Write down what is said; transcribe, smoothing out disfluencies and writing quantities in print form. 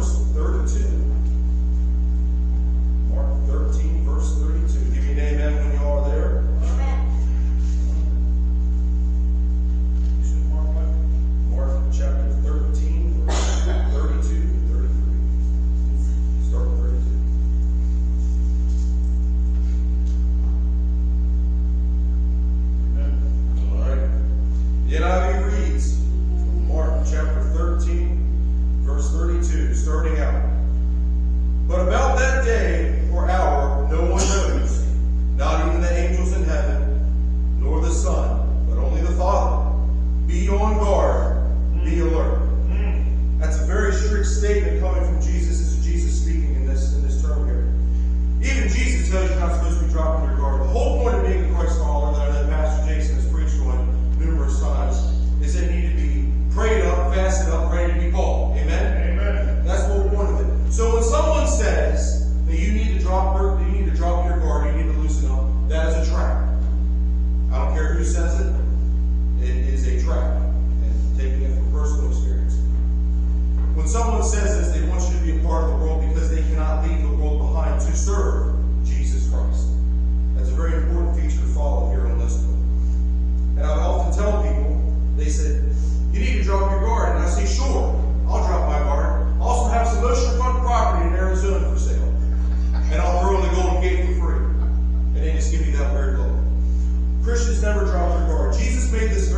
verse 32. Mark 13, verse 32. Give me an amen when you are there. Amen. You said Mark what? Mark chapter 13, verse 32 and 33. Start with 32. All right. The NIV reads from Mark chapter 13, verse 32, starting out. But about that day or hour no one knows, not even the angels in heaven, nor the Son, but only the Father. Be on guard, be alert. That's a very strict statement coming from Jesus. This is Jesus speaking in this term here. Even Jesus tells you you're not supposed to be dropping your guard. The whole point of being a Christ follower that I know Pastor Jason has preached on numerous times is that you need to be prayed up, fasted up, ready to be called. Amen? Amen. That's what we want of it. So when someone says that you need to drop your guard, you need to loosen up, that is a trap. I don't care who says it. It is a trap. And taking it from personal experience. When someone says this, they want you to be a part of the world because they cannot leave the world behind to serve Jesus Christ. That's a very important feature to follow here on this one. And I often tell people, they said, you need to drop your guard. And I say, sure, I'll drop my guard. I also have some oceanfront property in Arizona for sale. And I'll throw in the Golden Gate for free. And they just give you that weird look. Christians never drop their guard. Jesus made this